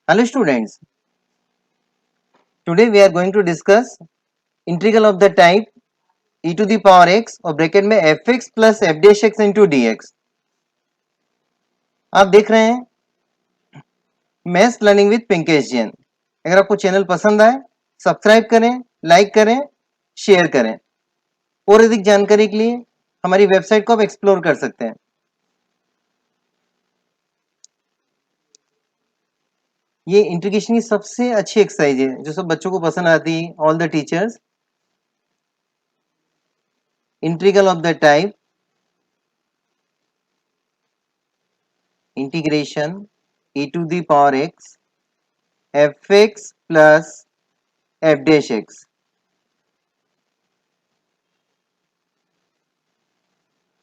Hello students, today we are going to discuss integral of the type e to the power x और bracket में fx plus f dash x into dx। आप देख रहे हैं maths learning with Pinkesh Jain. अगर आपको channel पसंद आए सब्सक्राइब करें, लाइक करें, शेयर करें। और अधिक जानकारी के लिए हमारी वेबसाइट को आप एक्सप्लोर कर सकते हैं। ये इंटीग्रेशन की सबसे अच्छी एक्सरसाइज है जो सब बच्चों को पसंद आती है। All the teachers, integral of the type integration e to the power x fx plus f dash x।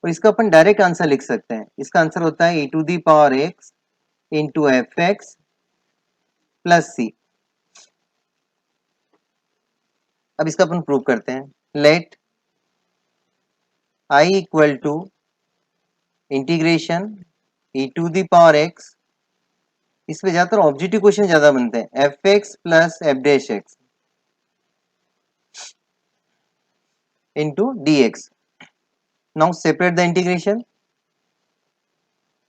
और इसका अपन डायरेक्ट आंसर लिख सकते हैं। इसका आंसर होता है e to the power x into fx plus c। अब इसका अपन प्रूव करते हैं। Let I equal to integration e to the power x, इस पे ज्यादातर ऑब्जेक्टिव क्वेश्चन ज्यादा बनते हैं, fx plus f dash x into dx। Now separate the integration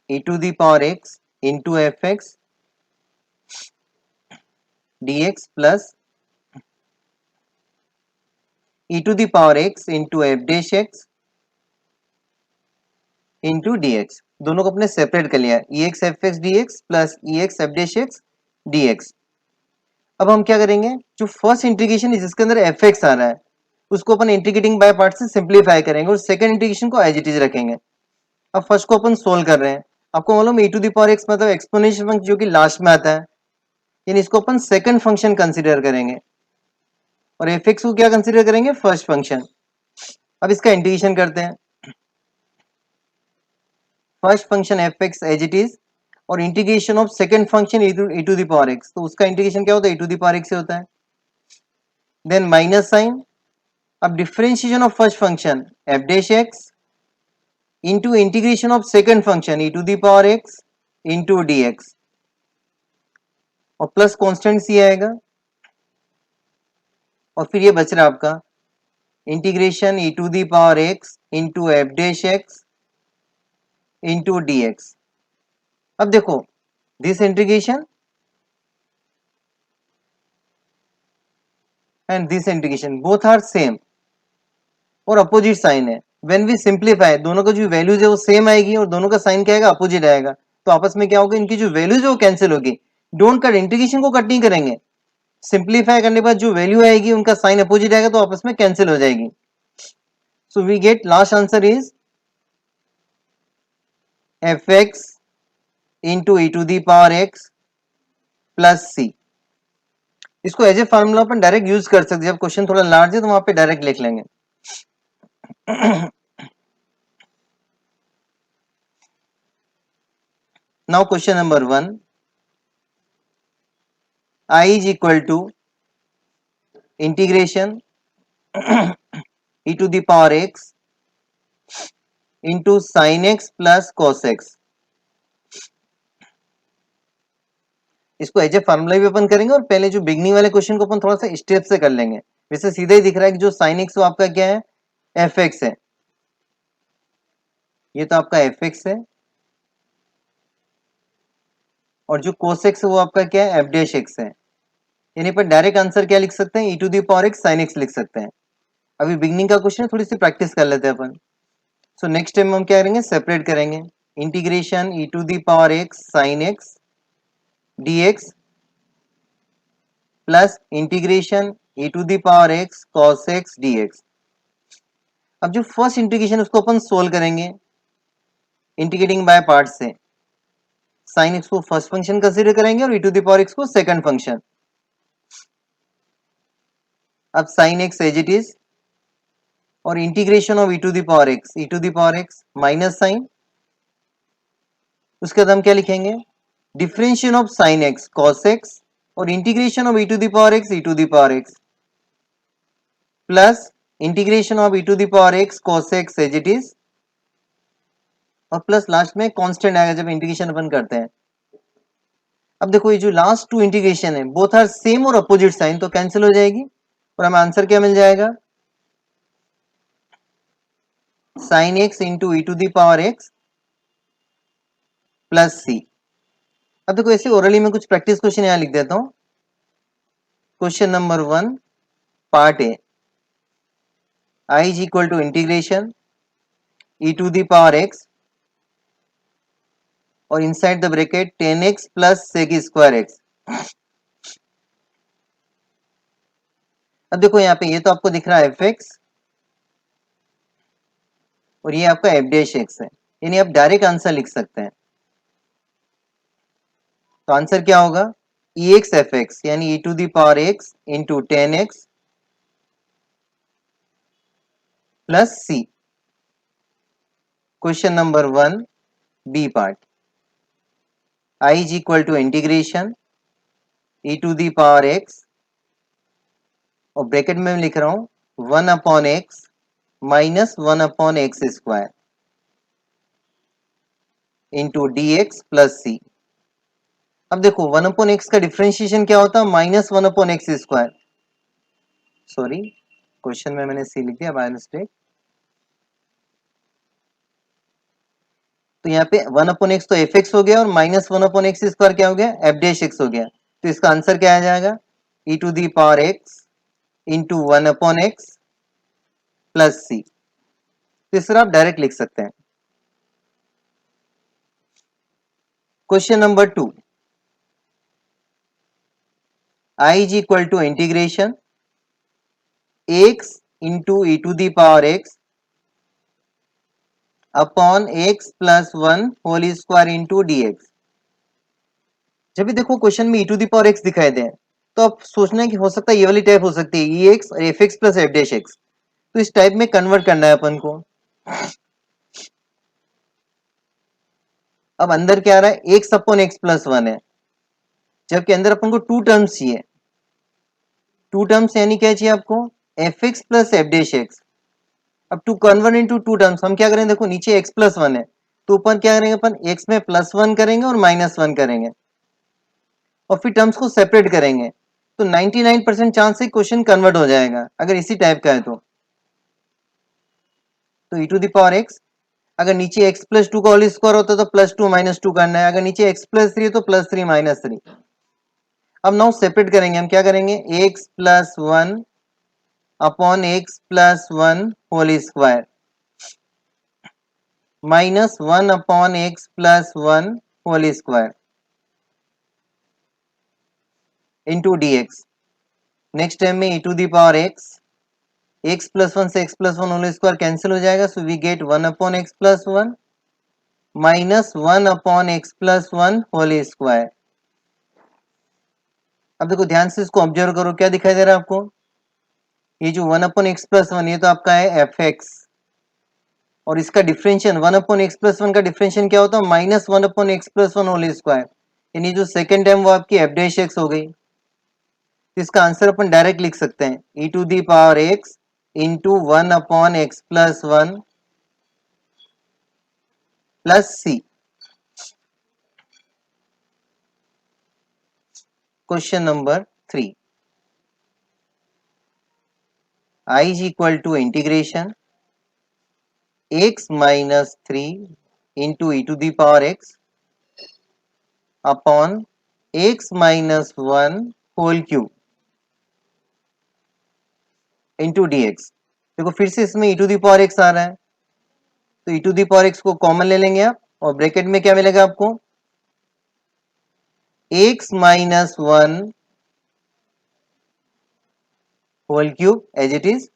e to the power x into fx dx plus e to the power x into f dash x into dx। दोनों को अपने separate कर लिया, ex fx dx plus ex f dash x dx। अब हम क्या करेंगे, जो फर्स्ट इंटीग्रेशन है जिसके अंदर fx आ रहा है उसको अपन इंटीग्रेटिंग बाय पार्ट से सिंप्लीफाई करेंगे और सेकंड इंटीग्रेशन को एज इट इज रखेंगे। अब फर्स्ट को अपन सोल्व कर रहे हैं। आपको मालूम e to the power x मतलब एक्सपोनेंशियल फंक्शन जो कि लास्ट में आता है, यानी इसको अपन सेकंड फंक्शन कंसीडर करेंगे और fx को क्या कंसीडर करेंगे, फर्स्ट फंक्शन। अब इसका इंटीग्रेशन करते हैं। First function fx as it is और integration of second function e to the power x, तो उसका इंटीग्रेशन क्या होता है, e to the power x से होता है। Then minus sign. अब differentiation of first function f dash x into integration of second function e to the power x into dx और प्लस कांस्टेंट c आएगा और फिर ये बच रहा आपका integration e to the power x into f dash x into dx। अब देखो this integration and this integration both are same और अपोजिट साइन है। व्हेन वी सिंप्लीफाई दोनों का जो वैल्यूज है वो सेम आएगी और दोनों का साइन क्या आएगा, अपोजिट आएगा। तो आपस में क्या होगा, इनकी जो वैल्यूज है वो कैंसिल होगी। डोंट कट, इंटीग्रेशन को कट नहीं करेंगे। सिंप्लीफाई करने के बाद जो वैल्यू आएगी उनका साइन अपोजिट आएगा तो आपस में कैंसिल हो जाएगी। So we get last answer is fx into e to the power x plus c। इसको एज ए फार्मूला अपन डायरेक्ट यूज कर सकते हैं। जब क्वेश्चन थोड़ा लार्ज है तो वहां पे डायरेक्ट लिख लेंगे। Now question number 1, I is equal to integration e to the power x into sin x plus cos x। इसको एज ए फार्मूला भी अपन करेंगे और पहले जो बिगनिंग वाले क्वेश्चन को अपन थोड़ा सा स्टेप से कर लेंगे। वैसे सीधा ही दिख रहा है कि जो sin x वो आपका क्या है, fx है। ये तो आपका fx है और जो cos x है वो आपका क्या है, f dash x है। यानी पर डायरेक्ट आंसर क्या लिख सकते हैं, e to the power x sin x लिख सकते हैं। अभी बिगनिंग का क्वेश्चन है, थोड़ी सी प्रैक्टिस कर लेते हैं अपन। सो नेक्स्ट टाइम हम क्या करेंगे, सेपरेट करेंगे। Integration e to the power x sin x dx plus integration e to the power x cos x dx। अब जो फर्स्ट इंटीग्रेशन उसको अपन सोल्व करेंगे इंटीग्रेटिंग बाय पार्ट से। साइन एक्स को फर्स्ट फंक्शन कंसीडर करेंगे और e to the power x को सेकंड फंक्शन। अब sine x as it is और integration of e to the power x minus sign. उसके बाद हम क्या लिखेंगे, differentiation of sine x cos x और integration of e to the power x plus integration of e to the power x cos x as it is और plus last में constant आएगा जब इंटीग्रेशन अपन करते हैं। अब देखो ये जो लास्ट टू इंटीग्रेशन है बोथ आर सेम और अपोजिट साइन, तो कैंसिल हो जाएगी और हमें आंसर क्या मिल जाएगा, sine x into E to the power x plus सी। अब देखो ऐसे ओरली में कुछ प्रैक्टिस क्वेश्चन यहां लिख देता हूं। Question number 1 part A, I is equal to integration e to the power x और inside the bracket 10x plus sec square x। अब देखो यहाँ पे ये तो आपको दिख रहा है एफ एक्स और ये आपका एफ डैश एक्स है, यानी आप डायरेक्ट आंसर लिख सकते हैं। तो आंसर क्या होगा, ई एक्स एफ एक्स यानी e to the power x into 10x plus c. Question number 1 b part, I is equal to integration e to the power x और ब्रैकेट में मैं लिख रहा हूं 1 upon x minus 1 upon x square into D x plus सी। अब देखो 1 upon x का differentiation क्या होता है, minus 1 upon x square. Sorry, question में मैंने सी लिख दिया बाय मिस्टेक। तो यहाँ पे 1 अपॉन एक्स तो एफ एक्स हो गया और माइनस 1 अपॉन एक्स स्क्वायर क्या हो गया, एफ डैश एक्स हो गया। तो इसका आंसर क्या आ जाएगा, e to the power x into 1 upon x plus c. तो इस तरह आप डायरेक्ट लिख सकते हैं। Question number 2, I is equal to integration x into e to the power x upon x plus 1 whole square into D x. जब भी देखो क्वेश्चन में e to the power x दिखाई दे तो आप सोचना है कि हो सकता है ये वाली टाइप हो सकती है, ई एक्स और F x plus f dash x. तो इस टाइप में कन्वर्ट करना है अपन को। अब अंदर क्या आ रहा है, एक्स अपॉन एक्स प्लस 1 है, जबकि अंदर अपन को टू टर्म्स चाहिए। टू टर्म्स यानी क्या चाहिए आपको, F x plus f dash x. अब to convert into two terms हम क्या करेंगे, देखो नीचे x प्लस 1 है तो ऊपर क्या करेंगे अपन, x में प्लस 1 करेंगे और माइनस 1 करेंगे और फिर टर्म्स को सेपरेट करेंगे। तो 99% चांस है क्वेश्चन कन्वर्ट हो जाएगा अगर इसी टाइप का है तो e to the power x, अगर नीचे x प्लस 2 का होल स्क्वायर होता तो प्लस 2 माइनस 2 करना है, अगर नीचे x प्लस 3 तो प्लस 3 माइनस 3। अब नाउ सेपरेट करेंगे, हम क्या करेंगे, x plus 1 upon x plus 1 whole square minus 1 upon x plus 1 whole square into D x. Next time में e to the power x plus 1 से x plus 1 whole square cancel हो जाएगा, so we get 1 upon x plus 1 minus 1 upon x plus 1 whole square. अब देखो ध्यान से इसको observe करो, क्या दिखाई दे रहा है आपको, ये जो 1 अपॉन एक्स प्लस 1 ये तो आपका है एफ एक्स और इसका डिफरेंशियल 1 अपॉन एक्स प्लस 1 का डिफरेंशियल क्या होता है, minus 1 upon x plus 1 whole square, यानी जो सेकंड टर्म वो आपकी एफ डैश एक्स हो गई। तो इसका आंसर अपन डायरेक्ट लिख सकते हैं, e to the power x into 1 upon x plus 1 plus c. Question number 3, I is equal to integration x minus 3 into e to the power x upon x minus 1 whole cube into dx। देखो फिर से इसमें e to the power x आ रहा है तो e to the power x को common ले लेंगे आप और ब्रैकेट में क्या मिलेगा आपको, x minus 1 whole cube as it is.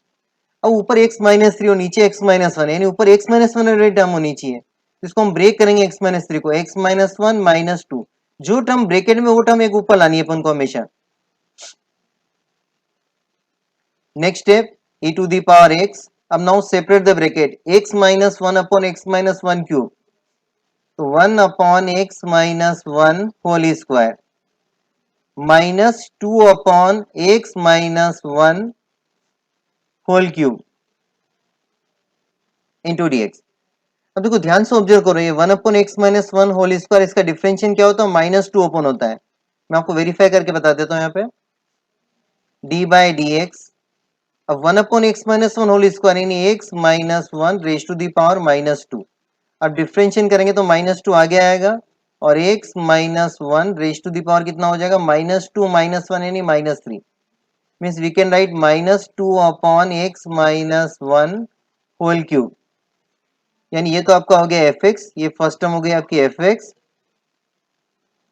अब ऊपर x माइनस 3 और नीचे x माइनस 1 यानी ऊपर x माइनस 1 वाली टर्म होनी चाहिए, इसको हम ब्रेक करेंगे x माइनस 3 को, x माइनस 1 माइनस 2, जो टर्म ब्रैकेट में वो टर्म एक ऊपर लानी है अपन को हमेशा। Next step e to the power x, अब now separate the bracket, x minus 1 upon x minus 1 cube, तो 1 upon x minus 1 whole square minus 2 upon x minus 1 whole cube into dx। अब देखो ध्यान से ऑब्जर्व करो, ये 1 upon x minus 1 whole square इसका differential क्या होता है, माइनस 2 अपॉन होता है, मैं आपको वेरीफाई करके बता देता हूँ यहाँ पे, डी बाई डी एक्स, अब 1/(x-1) होल स्क्वायर यानी x-1 raise to the power -2। अब डिफरेंशिएट करेंगे तो -2 आगे आएगा और x-1 raise to the power कितना हो जाएगा, -2 -1 यानी -3। Means we can write -2/(x-1) whole cube, यानी ये तो आपका हो गया एफ एक्स, ये फर्स्ट टर्म हो गई आपकी एफ एक्स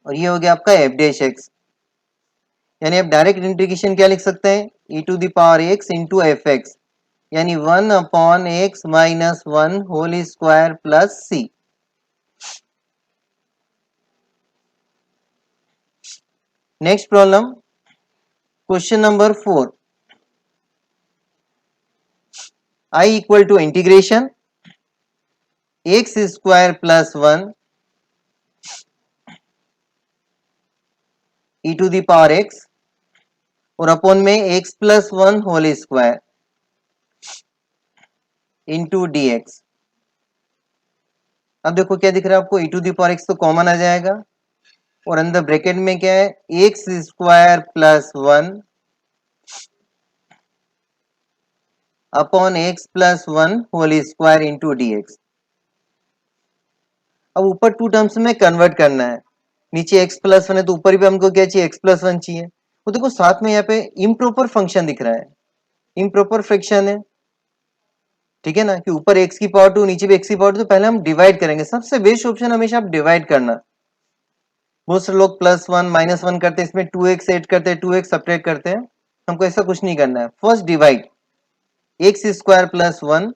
और ये हो गया आपका एफ डैश एक्स। यानी आप डायरेक्ट इंटीग्रेशन क्या लिख सकते हैं, e to the power x into f x, यानी 1/(x-1) whole square plus c। Next problem, question number 4, i equal to integration x square plus 1 e to the power x और upon में x plus 1 whole square into D x. अब देखो क्या दिख रहा है आपको, e to the power x तो कॉमन आ जाएगा और अंदर ब्रैकेट में क्या है, x square plus 1 upon x plus 1 whole square into D x. अब ऊपर टू टर्म्स में कन्वर्ट करना है, नीचे x प्लस 1 है तो ऊपर भी हमको क्या चाहिए, x प्लस 1 चाहिए। वो देखो साथ में यहाँ पे इम्प्रॉपर फंक्शन दिख रहा है, इम्प्रॉपर फ्रैक्शन है, ठीक है ना, कि ऊपर x की पावर 2 नीचे भी x की पावर 2, तो पहले हम डिवाइड करेंगे। सबसे बेस्ट ऑप्शन हमेशा आप डिवाइड करना। बहुत से लोग +1 -1 करते हैं, इसमें 2x ऐड करते हैं, 2x सब्ट्रैक्ट करते हैं, हमको ऐसा कुछ नहीं करना है। First divide x square plus 1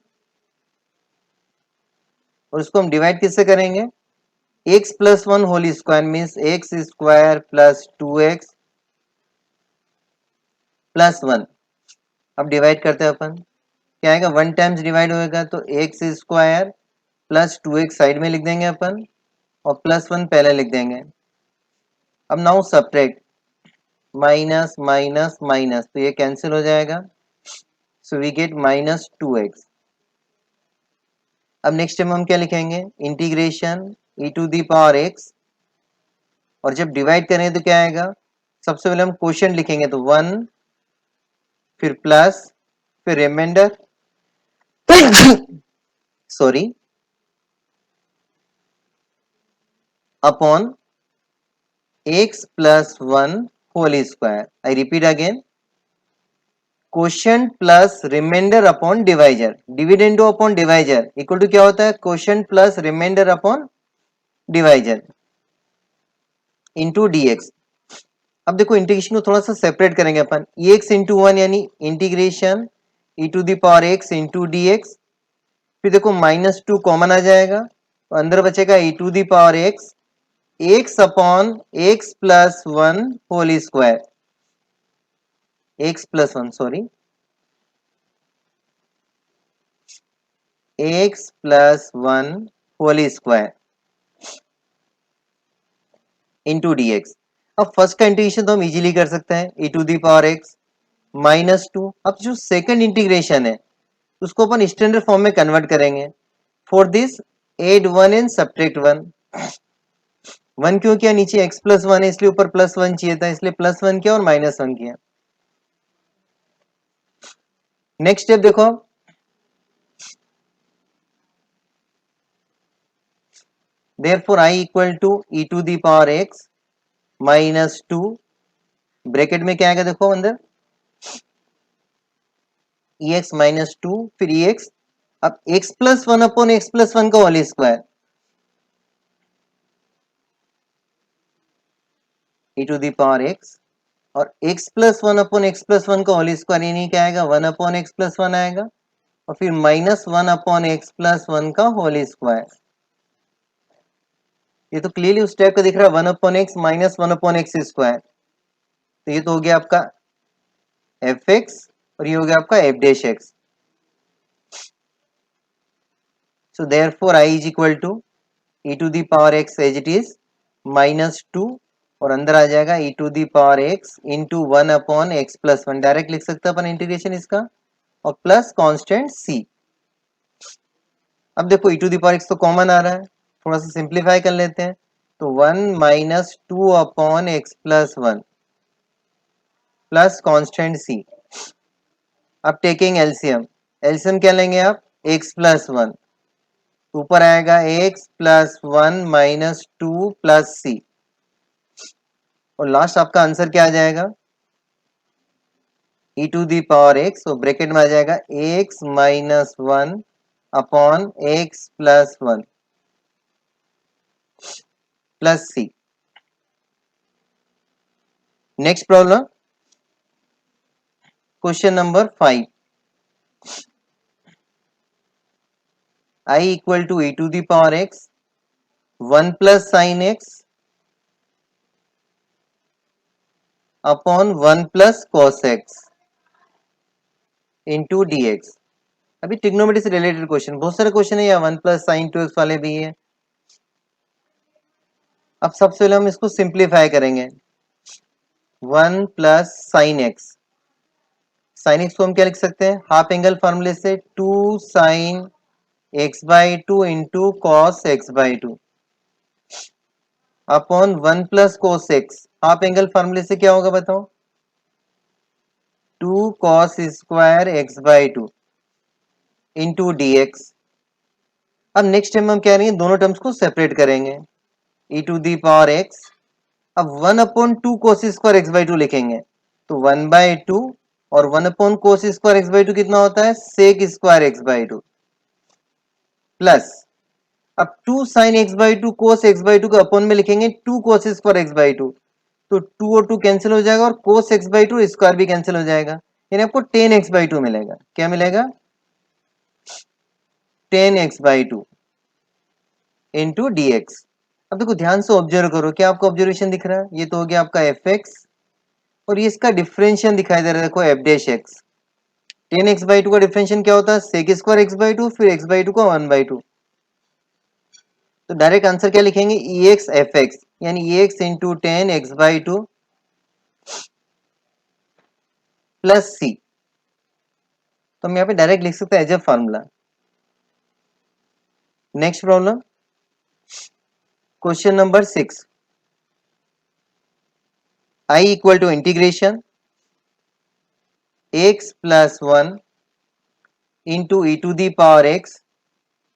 और उसको हम डिवाइड किससे करेंगे, x plus 1 whole square means x square plus 2x plus 1। अब डिवाइड करते हैं अपन, क्या आएगा, 1 टाइम्स डिवाइड होएगा तो x square plus 2x side में लिख देंगे अपन और प्लस 1 पहले लिख देंगे। अब now subtract, minus minus minus तो ये कैंसिल हो जाएगा, सो वी गेट -2x। अब नेक्स्ट टाइम हम क्या लिखेंगे, integration e to the power x और जब डिवाइड करेंगे तो क्या आएगा, सबसे पहले हम क्वोशिएंट लिखेंगे तो 1 फिर प्लस फिर remainder sorry upon x plus 1 whole square. I repeat again, quotient plus remainder upon divisor, dividend upon divisor equal to क्या होता है, quotient plus remainder upon divisor into dx। अब देखो इंटीग्रेशन को थोड़ा सा सेपरेट करेंगे अपन, x इंटू 1 यानी integration e to the power x into D x, फिर देखो -2 कॉमन आ जाएगा तो अंदर बचेगा e to the power x, x upon x plus 1 whole square, x plus 1 sorry, x plus 1 whole square into D x. अब first का integration तो हम इजीली कर सकते हैं, e to the power x -2। अब जो सेकंड इंटीग्रेशन है उसको अपन स्टैंडर्ड फॉर्म में कन्वर्ट करेंगे। For this add 1 and subtract 1। 1 क्यों किया, नीचे x प्लस 1 है इसलिए ऊपर प्लस 1 चाहिए था, इसलिए +1 किया और -1 किया। नेक्स्ट स्टेप देखो, therefore I equal to e to the power x -2, bracket में क्या आएगा देखो अंदर, ex -2 फिर ex, अब x plus 1 upon x plus 1 का whole square e to the power x और x plus 1 upon x plus 1 का होल स्क्वायर, यानी क्या आएगा, 1 अपॉन x प्लस 1 आएगा और फिर -1 अपॉन x प्लस 1 का होल स्क्वायर। ये तो क्लियरली उस टाइप का दिख रहा है, 1 upon x minus 1 upon x square, तो ये तो हो गया आपका एफ एक्स और ये हो गया आपका F dash X. So therefore I is equal to e to the power x as it is -2 और अंदर आ जाएगा e to the power x into 1 upon x plus 1, direct लिख सकते हैं अपन इंटीग्रेशन इसका, और प्लस कांस्टेंट c। अब देखो e to the power x तो कॉमन आ रहा है, थोड़ा सा सिंप्लीफाई कर लेते हैं, तो 1 minus 2 upon x plus 1 plus constant c. अब टेकिंग एलसीएम, एलसीएम क्या लेंगे आप, एक्स प्लस 1, ऊपर आएगा X plus 1 minus 2 plus C, और लास्ट आपका आंसर क्या आ जाएगा, e to the power X, तो ब्रैकेट में आ जाएगा X minus 1 upon x plus 1 plus C. Next problem, question number 5, I equal to e to the power X 1 plus sine X upon 1 plus cos X into D X. अभी trigonometry से related question, बहुत सारे question है, या 1 plus sign 2x वाले भी है। अब सबसे पहले हम इसको सिंप्लीफाई करेंगे, 1 plus sine x, sign x को हम क्या लिख सकते हैं, हाफ एंगल फॉर्मूले से 2 sine X by 2 into cos X by 2 upon 1 plus cos X, half angle फॉर्मूले से क्या होगा बताओ, 2 cos square X by 2 into D x. अब नेक्स्ट टाइम हम क्या करेंगे, दोनों टर्म्स को सेपरेट करेंगे, e to the power X, अब 1 अपॉन 2 कोस स्क्वायर एक्स बाई 2 लिखेंगे, तो 1 बाई 2, और 1 अपॉन कोस स्क्वायर एक्स बाई 2 कितना होता है, sec square X by 2 plus, अब 2 sine X by 2 cos X by 2 को अपॉन में लिखेंगे 2 कोस स्क्वायर एक्स बाई 2, तो 2 और 2 कैंसिल हो जाएगा, और कोस एक्स बाई 2 स्क्वायर भी कैंसिल हो जाएगा, यानी आपको 10 एक्स बाई 2 मिलेगा। क्या मिलेगा, 10 x by 2 into D x. अब देखो ध्यान से ऑब्जर्व करो, क्या आपको ऑब्जर्वेशन दिख रहा है, ये तो हो गया आपका एफ एक्स, और ये इसका डिफरेंशियल दिखाई दे रहा है, देखो F dash x. 10 x by 2 का डिफरेंशियल क्या होता है, सेक स्क्वायर एक्स बाई 2, फिर एक्स बाई 2 का 1 बाई 2, तो डायरेक्ट आंसर क्या लिखेंगे, ई एक्स एफ एक्स, यानी e x into 10 x by 2 plus c, तो हम यहाँ पे डायरेक्ट लिख सकते हैं as a formula. Next problem, question number 6, I equal to integration x plus 1 into E to the power x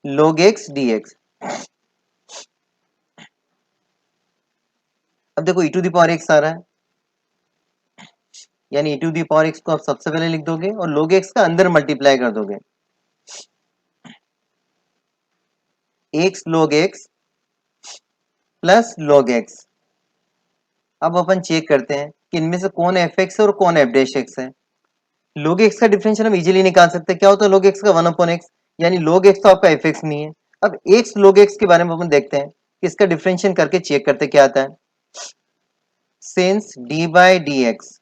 log x dx। अब देखो e to the power x आ रहा है, यानी e to the power x को आप सबसे पहले लिख दोगे और log x का अंदर मल्टीप्लाई कर दोगे, x log x plus log x। अब अपन चेक करते हैं कि इनमें से कौन एफ एक्स है और कौन एफ डैश एक्स है। log x का डिफरेंशियल हम इजीली निकाल सकते हैं, क्या होता है log x का 1 अपॉन x, यानी log x तो आपका एफ एक्स नहीं है। अब x log x के बारे में अपन देखते हैं, इसका डिफरेंशियल करके चेक करते क्या आता है, since d by d x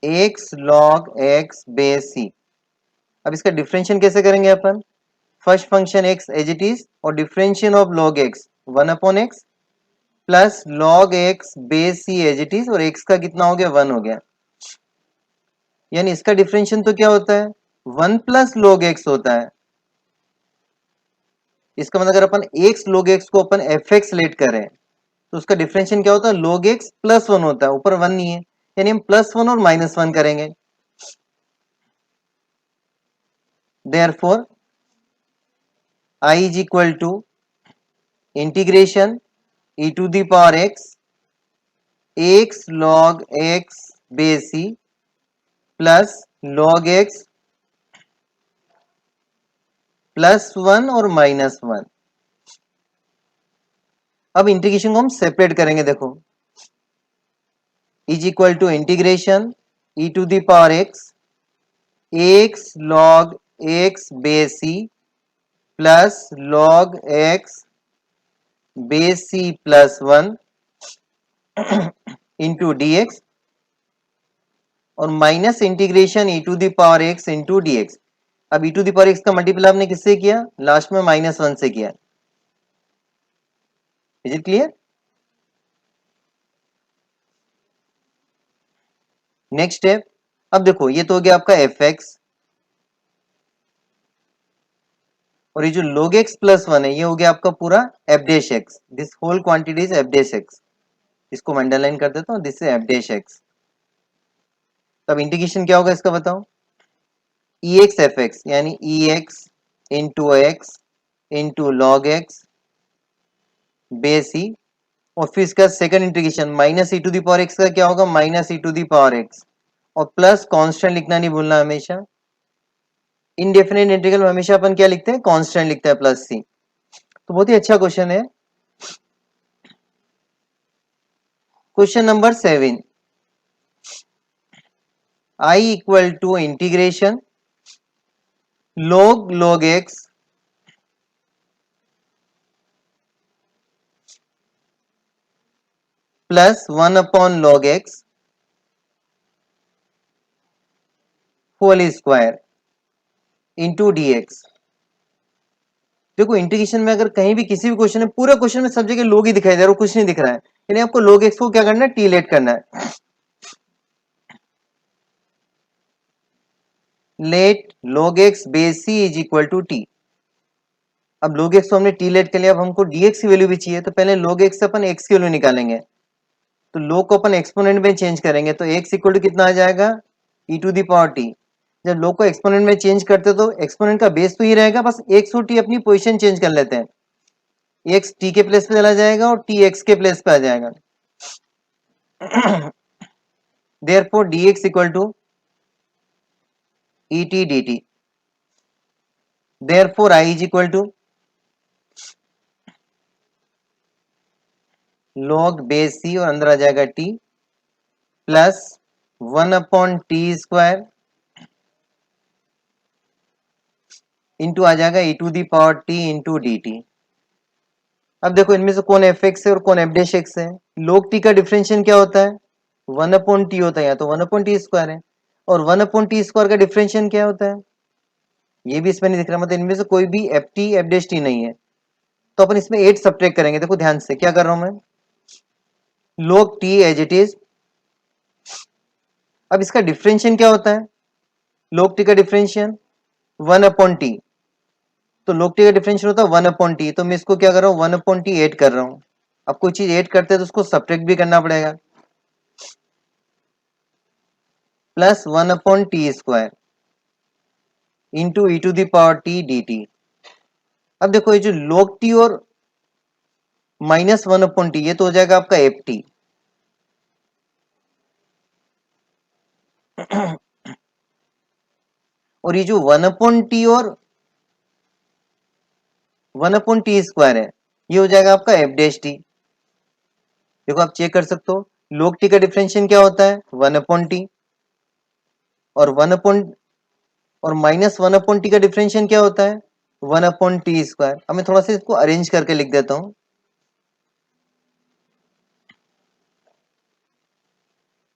x log x base c. अब इसका डिफरेंशियल कैसे करेंगे अपन, first function x as it is, और differential of log x 1 upon x plus log x base c as it is, और x का कितना हो गया, 1 हो गया, यानी इसका डिफरेंशियल तो क्या होता है, 1 प्लस लॉग एक्स होता है। इसका मतलब अगर अपन एक्स log x को अपन एफ एक्स लेट करें, तो उसका डिफरेंशियल क्या होता है, log x प्लस 1 होता है, ऊपर 1 नहीं है, यानी हम प्लस 1 और माइनस 1 करेंगे। Therefore I is equal to integration e to the power x log x base C plus log x plus 1 और माइनस 1। अब इंटीग्रेशन को हम सेपरेट करेंगे, देखो is equal to integration e to the power x log x base C plus log x base C plus 1 into D x, और minus integration e to the power x into D x. अब e to the power x का multiple आपने किससे किया, last में minus 1 से किया। Is it clear. Next step, अब देखो ये तो हो गया आपका एफ एक्स, और ये जो log x प्लस 1 है ये हो गया आपका पूरा f dash x, this whole quantity is f dash x, इसको मैं अंडरलाइन कर देता हूँ, this is f dash x। तब इंटीग्रेशन क्या होगा इसका बताओ, ex fx यानी ex into x into log x base e, और फिर इसका second integration minus e to the power x का क्या होगा, minus e to the power x, और प्लस कांस्टेंट लिखना नहीं भूलना हमेशा, इनडेफिनेट इंटीग्रल में हमेशा अपन क्या लिखते हैं, कांस्टेंट लिखते हैं प्लस सी। तो बहुत ही अच्छा क्वेश्चन है। Question number 7, I equal to integration log x plus 1 upon log x whole square into D X. देखो इंटीग्रेशन में अगर कहीं भी किसी भी क्वेश्चन में, पूरा क्वेश्चन में सब जगह लोग ही दिखाई दे रहा है, कुछ नहीं दिख रहा है, यानी आपको log x को क्या करना है, टी लेट करना है, लेट log x बेस c is equal to T. अब log x को हमने टी लेट कर लिया, अब हमको dx की वैल्यू भी चाहिए, तो पहले log x से अपन x की वैल्यू निकालेंगे, तो log को अपन एक्सपोनेंट में चेंज करेंगे, तो x इक्वल टू कितना आ जाएगा, e to the power T. जब log को एक्सपोनेंट में चेंज करते तो एक्सपोनेंट का बेस तो ही रहेगा, बस x और t अपनी पोजीशन चेंज कर लेते हैं, x t के प्लेस पे चला जाएगा और t x के प्लेस पे आ जाएगा। Therefore dx equal to et dt, therefore I is equal to log base c और अंदर आ जाएगा t plus 1 upon T square into आ जाएगा e to the power t into D T. अब देखो इनमें से कौन एफ एक्स है और कौन एफ डैश एक्स है। log t का डिफरेंशियल क्या होता है, 1 अपॉन टी होता है, या तो 1 अपॉन टी स्क्वायर है, और 1 अपॉन टी स्क्वायर का डिफरेंशियल क्या होता है, ये भी इसमें नहीं दिख रहा, मतलब इनमें से कोई भी F T F dash T नहीं है, तो अपन इसमें 8 सब्ट्रैक्ट करेंगे। देखो ध्यान से क्या कर रहा हूं मैं, log t as it is. अब इसका डिफरेंशियल क्या होता है, log t का डिफरेंशियल 1 अपॉन टी, तो log t का डिफरेंशियल होता है 1 अपॉन टी, तो मैं इसको क्या कर रहा हूँ, 1 अपॉन टी ऐड कर रहा हूँ। अब कोई चीज ऐड करते हैं तो उसको सब्ट्रैक्ट भी करना पड़ेगा, plus 1 upon T square into E to the power T D T. अब देखो ये जो log t और माइनस 1 अपॉन टी, ये तो हो जाएगा आपका एफ टी, और ये जो 1 अपॉन टी और 1 अपॉन टी स्क्वायर है, ये हो जाएगा आपका एफ डैश टी। देखो आप चेक कर सकते हो, log t का डिफरेंशियल क्या होता है, 1 अपॉन टी, और 1 अपॉन और माइनस 1 अपॉन टी का डिफरेंशियल क्या होता है, 1 अपॉन टी स्क्वायर। अब मैं थोड़ा सा इसको अरेंज करके लिख देता हूं,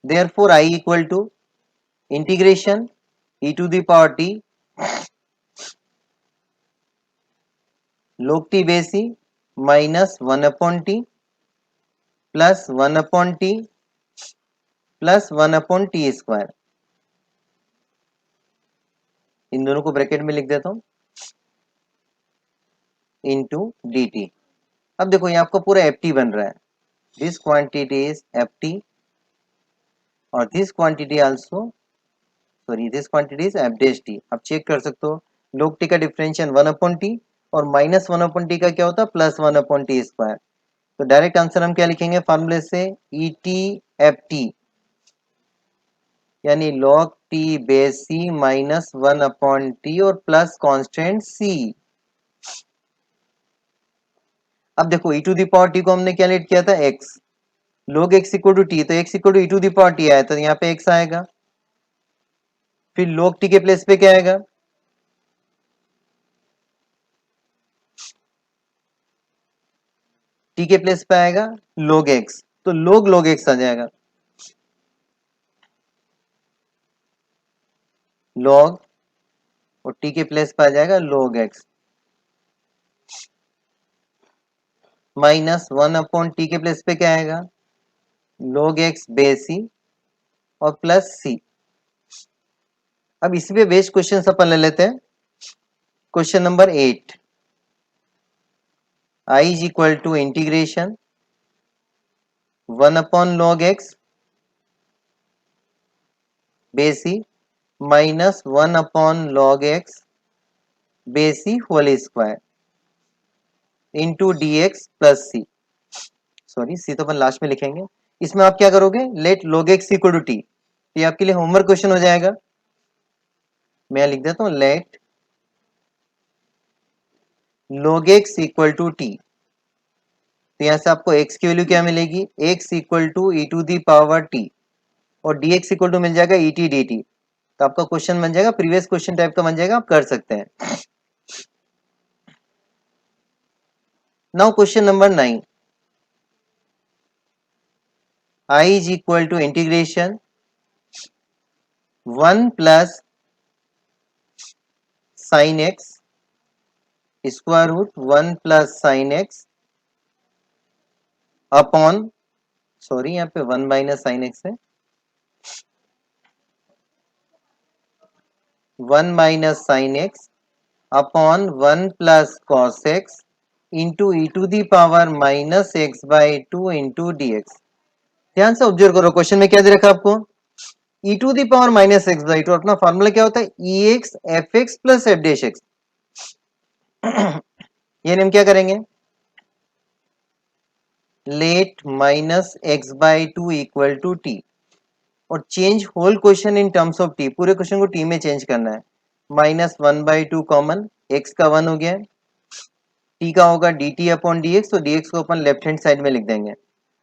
therefore I equal to integration e to the power T log t base e minus 1 upon t plus 1 upon t plus 1 upon T square, इन दोनों को ब्रैकेट में लिख देता हूं, इंटू डी टी। अब देखो ये आपका पूरा एफ टी बन रहा है, this quantity is f t और this quantity also, sorry this quantity is f dash t. आप चेक कर सकते हो, log t का डिफरेंशियल 1 अपॉन टी और माइनस 1 अपॉन टी का क्या होता है, प्लस 1 अपॉन टी स्क्वायर। तो डायरेक्ट आंसर हम क्या लिखेंगे फार्मूले से, ई टी एफ टी यानी log t base c minus 1 upon t और प्लस कांस्टेंट c। अब देखो e to the power t को हमने क्या लेट किया था, x, log x equal to T, तो x equal to e to the power t आया, तो यहाँ पे x आएगा, फिर log t के प्लेस पे क्या आएगा, t के प्लेस पे आएगा log x, तो log x आ जाएगा, log और t के प्लेस पे आ जाएगा log x minus 1 upon T के प्लेस पे क्या आएगा, log x बेस c और प्लस c। अब इसी पे बेस्ड क्वेश्चन अपन ले लेते हैं। Question number 8, I is equal to integration 1/log x base c minus 1/log x base c whole square into D x plus c. Sorry, c तो अपन लास्ट में लिखेंगे। इसमें आप क्या करोगे, let log x equal to t. ये आपके लिए होमवर्क क्वेश्चन हो जाएगा। मैं लिख देता हूं, let log x equal to T. तो यहां से आपको x की वैल्यू क्या मिलेगी, x equal to E to the power T, और dx इक्वल टू मिल जाएगा ई टी डी टी। तो आपका क्वेश्चन बन जाएगा, प्रीवियस क्वेश्चन टाइप का बन जाएगा, आप कर सकते हैं। Now question number 9, I is equal to integration 1 plus sin x square root 1 plus sin x upon, sorry यहाँ पे 1 माइनस साइन एक्स है, 1 minus sine X upon 1 plus cos X into E to the power minus x by two into D X. ध्यान से observe करो, question में क्या दे रखा है आपको, e to the power minus x by two. अपना फॉर्मूला क्या होता है, e x f x plus f dash x. ये हम क्या करेंगे, let minus x by two equal to t, और change whole question in terms of t. पूरे क्वेश्चन को टी में चेंज करना है। माइनस 1/2 कॉमन, एक्स का 1 हो गया, टी का होगा D T upon D x, तो डी एक्स को अपन लेफ्ट हैंड साइड में लिख देंगे।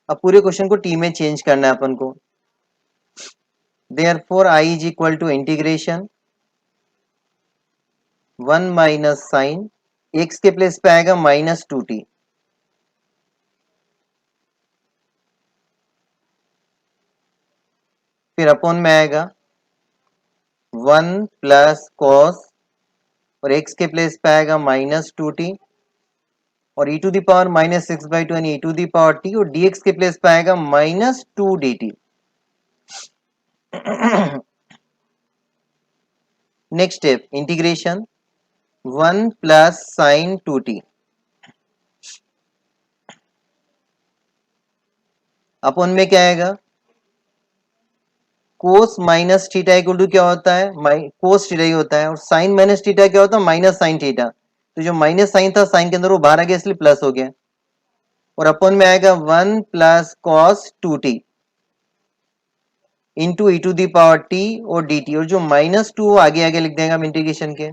अब पूरे क्वेश्चन को टी में चेंज करना है अपन को। Therefore I is equal to integration 1 minus sine, x के प्लेस पे आएगा माइनस टू टी, फिर अपॉन में आएगा 1 प्लस कॉस, और एक्स के प्लेस पे आएगा माइनस टू टी, और e to the power minus six by two यानी e to the power T, और डी एक्स के प्लेस पे आएगा minus two d t. Next step, integration 1 plus sine two T upon में क्या आएगा, cos minus theta equal to क्या होता है, कोस थीटा ही होता है, और साइन माइनस थीटा क्या होता है, माइनस साइन थीटा। तो जो माइनस साइन था साइन के अंदर वो बाहर आ गया, इसलिए प्लस हो गया, और अपॉन में आएगा 1 plus cos two T into E to the power T और डी टी, और जो माइनस टू आगे आगे लिख देंगे हम इंटीग्रेशन के।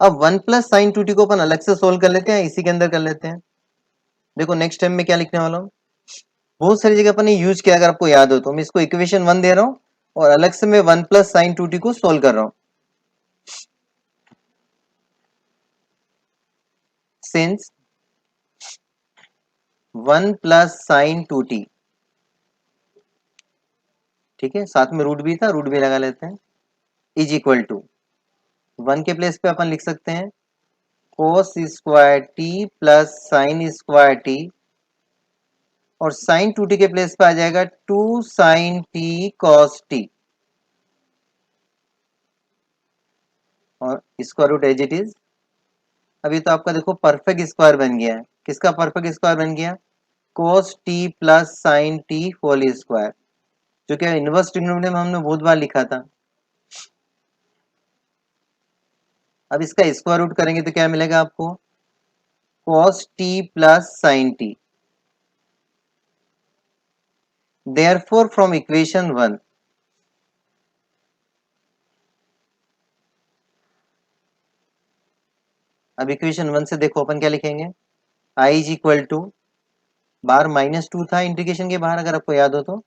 अब 1 प्लस साइन टू टी को अपन अलग से सोल्व कर लेते हैं, इसी के अंदर कर लेते हैं। देखो नेक्स्ट टाइम में क्या लिखने वाला हूँ, बहुत सारी जगह अपन ने यूज किया, अगर आपको याद हो तो। मैं इसको इक्वेशन 1 दे रहा हूँ, और अलग से मैं 1 प्लस साइन टू टी को सोल्व कर रहा हूँ। Since 1 plus sine two T, ठीक है, साथ में रूट भी था, रूट भी लगा लेते हैं, इज इक्वल टू 1 के प्लेस पे अपन लिख सकते हैं cos square T plus sine square T, और साइन टू टी के प्लेस पे आ जाएगा 2 साइन टी कॉस टी, और square root as it is. अभी तो आपका देखो परफेक्ट स्क्वायर बन गया है। किसका परफेक्ट स्क्वायर बन गया, cos t plus sine t whole square, जो कि इनवर्स ट्रिग्नोमेट्री में हमने बहुत बार लिखा था। अब इसका स्क्वायर रूट करेंगे तो क्या मिलेगा आपको, cos t plus sin t। Therefore from equation 1, अब इक्वेशन 1 से देखो अपन क्या लिखेंगे, i इज इक्वल टू, बाहर माइनस टू था इंटीग्रेशन के बाहर, अगर आपको याद हो तो,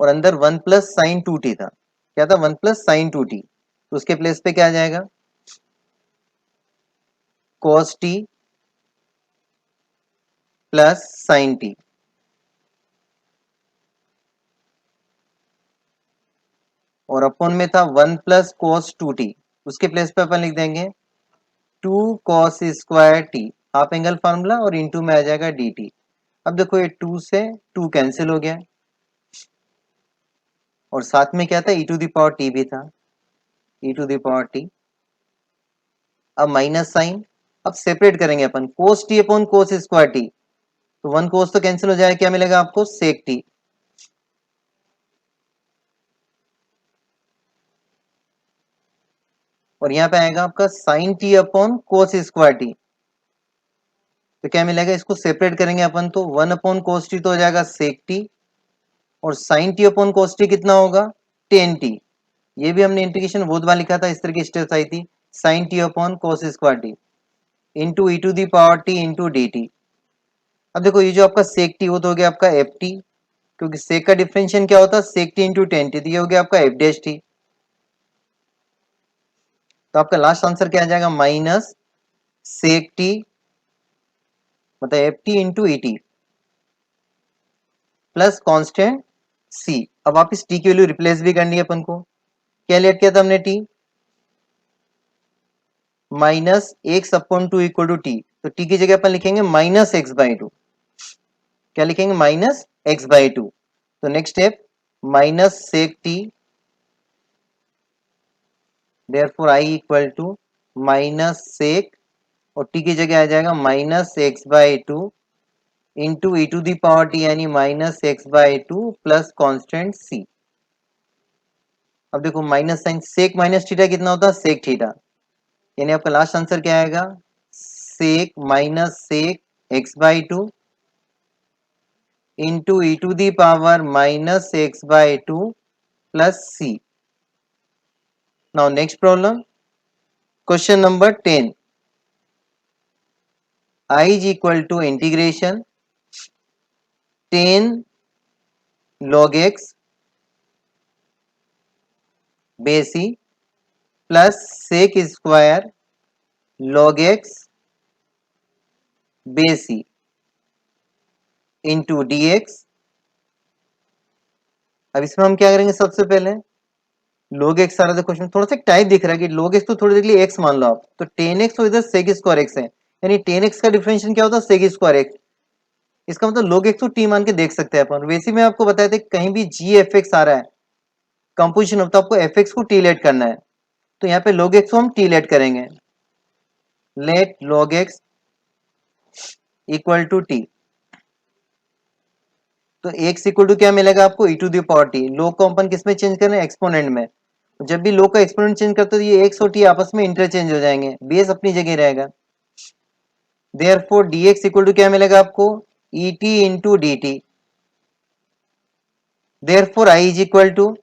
और अंदर 1 प्लस साइन टू टी था। क्या था, 1 प्लस साइन टू टी, तो उसके प्लेस पे क्या आ जाएगा, cos t plus sine T, और अपन में था 1 प्लस कोस टू टी, उसके प्लेस पे अपन लिख देंगे 2 cos square T, half angle formula, और इंटू में आ जाएगा डी टी। अब देखो ये 2 से 2 कैंसिल हो गया, और साथ में क्या था, e to the power t भी था, e to the power t. अब माइनस साइन, अब सेपरेट करेंगे अपन cos t upon cos square T, तो वन कोस तो कैंसिल हो जाएगा, क्या मिलेगा आपको सेक टी, और यहाँ पे आएगा आपका sine T upon cos square T, तो क्या मिलेगा, इसको सेपरेट करेंगे अपन तो वन अपॉन कोस टी तो हो जाएगा सेक टी, और sine T upon cos T कितना होगा टेन टी, ये भी हमने इंटीग्रेशन बहुत बार लिखा था, इस तरह की स्टेप्स आई थी, sine T upon cos square T into E to the power T into D T. अब देखो ये जो आपका सेक टी वो तो हो गया आपका एफ टी, क्योंकि सेक का डिफरेंशियल क्या होता है सेक टी इंटू टेन टी, तो ये हो गया आपका एफ डैश टी, तो आपका लास्ट आंसर क्या आ जाएगा माइनस सेक टी मतलब f t into e t plus constant c. अब आप इस टी की वैल्यू रिप्लेस भी करनी है अपन को, क्या लेट किया था हमने T minus X upon two equal to T, तो टी की जगह अपन लिखेंगे माइनस एक्स बाई टू, क्या लिखेंगे माइनस एक्स बाई टू, तो next step minus sec t, therefore I equal to minus sec, और टी की जगह आ जाएगा minus x by two into E to the power t यानी minus x by two plus constant c. अब देखो minus sign sec minus theta कितना होता है सेक थीटा, यानी आपका लास्ट आंसर क्या आएगा sec minus sec X by two into E to the power minus x by two plus C. Now next problem question number 10, I is equal to integration 10 log x base c plus sec square log x base c into dx। अब इसमें हम क्या करेंगे, सबसे पहले log x आ रहा था क्वेश्चन, थोड़ा सा टाइप दिख रहा है कि log x तो थोड़ी देर के लिए x मान लो आप, तो 10x और इधर sec स्क्वायर x है, यानी 10x का डिफरेंशियल क्या होता है sec स्क्वायर x, इसका मतलब log x तो t मान के देख सकते हैं अपन। वैसे में आपको बताया था कहीं भी g एफ एक्स आ रहा है कंपोजिशन होता है, आपको एफ एक्स को टी लेट करना है, तो यहाँ पे log x को हम टी लेट करेंगे, let log x equal to T, तो x इक्वल टू क्या मिलेगा आपको e to the power T, log को अपन किस में चेंज कर रहे हैं एक्सपोनेंट में, जब भी log का एक्सपोनेंट चेंज करते हो तो ये x और t आपस में इंटरचेंज हो जाएंगे, बेस अपनी जगह रहेगा, देयरफॉर dx इक्वल टू क्या मिलेगा आपको E T into D T, therefore i is equal to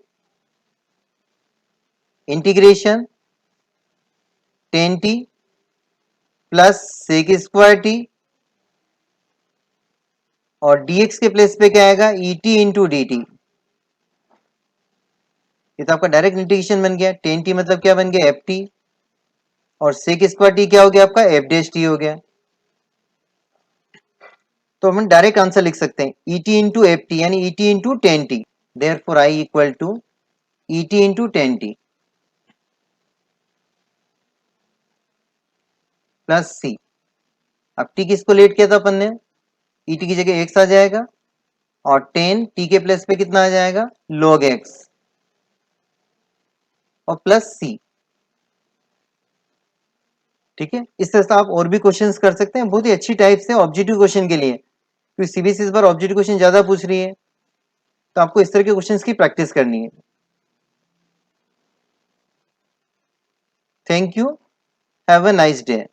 integration 10t plus sec square T, और dx के प्लेस पे क्या आएगा E T into D T, ये तो आपका डायरेक्ट इंटीग्रेशन बन गया, 10t मतलब क्या बन गया एफ टी, और सेक स्क्वायर टी क्या हो गया आपका एफ डैश टी हो गया, तो हम डायरेक्ट आंसर लिख सकते हैं E T into F T यानी E T into ten T, therefore I equal to E T into ten T plus सी। अब टी किसको लेट किया था अपन ने, ई टी की जगह एक्स आ जाएगा, और 10 टी के प्लस पे कितना आ जाएगा log x और प्लस सी। ठीक है, इस तरह से आप और भी क्वेश्चंस कर सकते हैं, बहुत ही अच्छी टाइप से ऑब्जेक्टिव क्वेश्चन के लिए, क्योंकि सीबीएसई इस बार ऑब्जेक्टिव क्वेश्चन ज्यादा पूछ रही है, तो आपको इस तरह के क्वेश्चंस की प्रैक्टिस करनी है। Thank you, have a nice day.